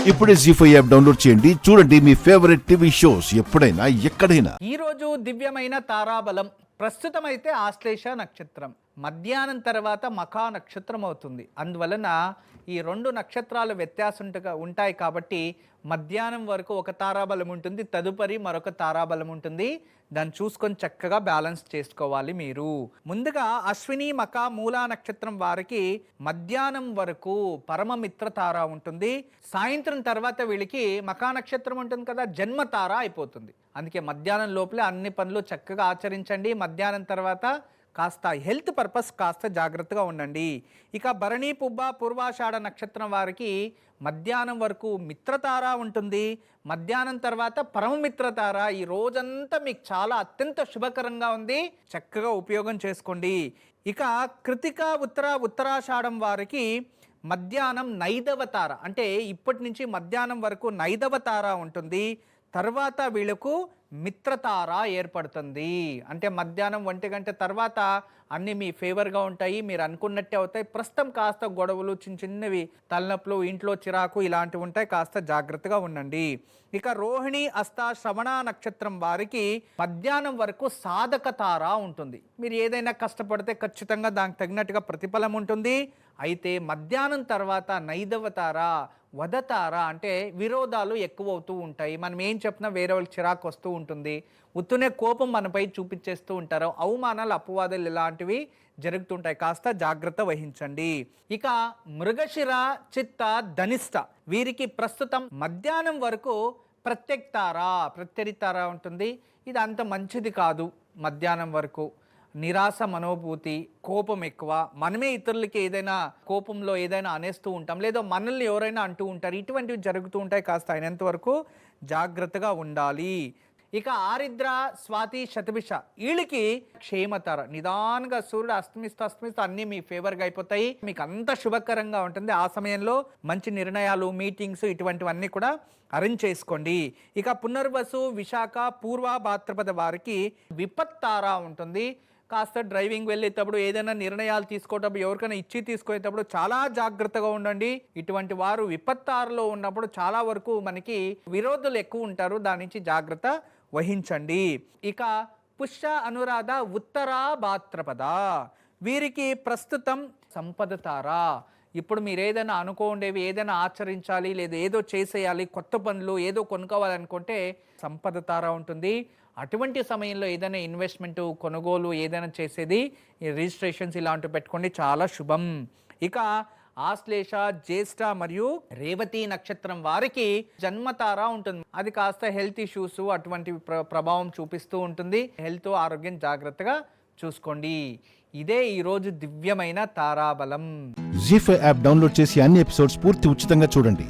ఇప్పుడే జీ5 app download చేయండి. చూడండి మీ ఫేవరెట్ టీవీ షోస్ ఎప్పుడైనా ఎక్కడైనా. ఈ రోజు దివ్యమైన తారాబలం ప్రస్తుతం అయితే ఆశ్లేష నక్షత్రం, మధ్యాహ్నం తర్వాత మఖా నక్షత్రం అవుతుంది. అందువలన ఈ రెండు నక్షత్రాలు వ్యత్యాసంగా ఉంటాయి కాబట్టి మధ్యాహ్నం వరకు ఒక తారాబలం ఉంటుంది, తదుపరి మరొక తారాబలం ఉంటుంది. దాన్ని చూసుకొని చక్కగా బ్యాలెన్స్ చేసుకోవాలి. మీరు ముందుగా అశ్విని మఖా మూలా నక్షత్రం వారికి మధ్యాహ్నం వరకు పరమమిత్ర తార ఉంటుంది. సాయంత్రం తర్వాత వీళ్ళకి మఖా నక్షత్రం ఉంటుంది కదా, జన్మ తార అయిపోతుంది. అందుకే మధ్యాహ్నం లోపలే అన్ని పనులు చక్కగా ఆచరించండి. మధ్యాహ్నం తర్వాత కాస్త హెల్త్ పర్పస్ కాస్త జాగ్రత్తగా ఉండండి. ఇక భరణి పుబ్బ పూర్వాషాఢ నక్షత్రం వారికి మధ్యాహ్నం వరకు మిత్రతార ఉంటుంది, మధ్యాహ్నం తర్వాత పరమమిత్రతార. ఈ రోజంతా మీకు చాలా అత్యంత శుభకరంగా ఉంది, చక్కగా ఉపయోగం చేసుకోండి. ఇక కృతిక ఉత్తరాషాఢం వారికి మధ్యాహ్నం నైదవ తార, అంటే ఇప్పటి నుంచి మధ్యాహ్నం వరకు నైదవ తార ఉంటుంది. తర్వాత వీళ్ళకు మిత్రతార ఏర్పడుతుంది. అంటే మధ్యాహ్నం 1 గంట తర్వాత అన్నీ మీ ఫేవర్గా ఉంటాయి, మీరు అనుకున్నట్టే అవుతాయి. ప్రస్తుతం కాస్త గొడవలు, చిన్నవి తలనొప్పులు, ఇంట్లో చిరాకు ఇలాంటివి ఉంటాయి, కాస్త జాగ్రత్తగా ఉండండి. ఇక రోహిణి అస్త శ్రవణ నక్షత్రం వారికి మధ్యాహ్నం వరకు సాధక తార ఉంటుంది. మీరు ఏదైనా కష్టపడితే ఖచ్చితంగా దానికి తగినట్టుగా ప్రతిఫలం ఉంటుంది. అయితే మధ్యాహ్నం తర్వాత నైదవ తార, వదతార, అంటే విరోధాలు ఎక్కువ అవుతూ ఉంటాయి. మనం ఏం చెప్పినా వేరే వాళ్ళకి చిరాకు వస్తూ ఉంటుంది, ఉత్తునే కోపం మనపై చూపించేస్తూ ఉంటారు, అవమానాలు, అపవాదాలు ఇలాంటివి జరుగుతుంటాయి. కాస్త జాగ్రత్త వహించండి. ఇక మృగశిర చిత్త ధనిష్ట వీరికి ప్రస్తుతం మధ్యాహ్నం వరకు ప్రత్యరితార ఉంటుంది. ఇది అంత మంచిది కాదు. మధ్యాహ్నం వరకు నిరాశ మనోభూతి, కోపం ఎక్కువ, మనమే ఇతరులకి ఏదైనా కోపంలో ఏదైనా అనేస్తూ ఉంటాం, లేదా మనల్ని ఎవరైనా అంటూ ఉంటారు, ఇటువంటివి జరుగుతూ ఉంటాయి. కాస్త అయినంత వరకు జాగ్రత్తగా ఉండాలి. ఇక ఆరిద్ర స్వాతి శతభిష వీళ్ళకి క్షేమతార, నిదానంగా సూర్యుడు అస్తమిస్తూ అన్నీ మీ ఫేవర్గా అయిపోతాయి, మీకు అంత శుభకరంగా ఉంటుంది. ఆ సమయంలో మంచి నిర్ణయాలు, మీటింగ్స్ ఇటువంటివన్నీ కూడా అరేంజ్ చేసుకోండి. ఇక పునర్వసు విశాఖ పూర్వ భాద్రపద వారికి విపత్తార ఉంటుంది. కాస్త డ్రైవింగ్ వెళ్ళేటప్పుడు, ఏదైనా నిర్ణయాలు తీసుకోవటప్పుడు, ఎవరికైనా ఇచ్చి తీసుకునేటప్పుడు చాలా జాగ్రత్తగా ఉండండి. ఇటువంటి వారు విపత్తారలో ఉన్నప్పుడు చాలా వరకు మనకి విరోధులు ఎక్కువ ఉంటారు, దాని నుంచి జాగ్రత్త వహించండి. ఇక పుష్య అనురాధ ఉత్తరా భాద్రపద వీరికి ప్రస్తుతం సంపద తార. ఇప్పుడు మీరు ఏదైనా అనుకోండేవి, ఏదైనా ఆచరించాలి, లేదా ఏదో చేసేయాలి, కొత్త పనులు ఏదో కొనుక్కోవాలనుకుంటే సంపద తార ఉంటుంది. అటువంటి సమయంలో ఏదైనా ఇన్వెస్ట్మెంట్, కొనుగోలు ఏదైనా చేసేది, రిజిస్ట్రేషన్స్ ఇలాంటివి పెట్టుకోండి, చాలా శుభం. ఇక ఆశ్లేష జ్యేష్ఠ మరియు రేవతి నక్షత్రం వారికి జన్మతార ఉంటుంది. అది కాస్త హెల్త్ ఇష్యూస్ అటువంటి ప్రభావం చూపిస్తూ ఉంటుంది. హెల్త్, ఆరోగ్యం జాగ్రత్తగా చూసుకోండి. ఇదే ఈరోజు దివ్యమైన తారాబలం. జీ5 యాప్ డౌన్లోడ్ చేసి అన్ని ఎపిసోడ్స్ పూర్తి ఉచితంగా చూడండి.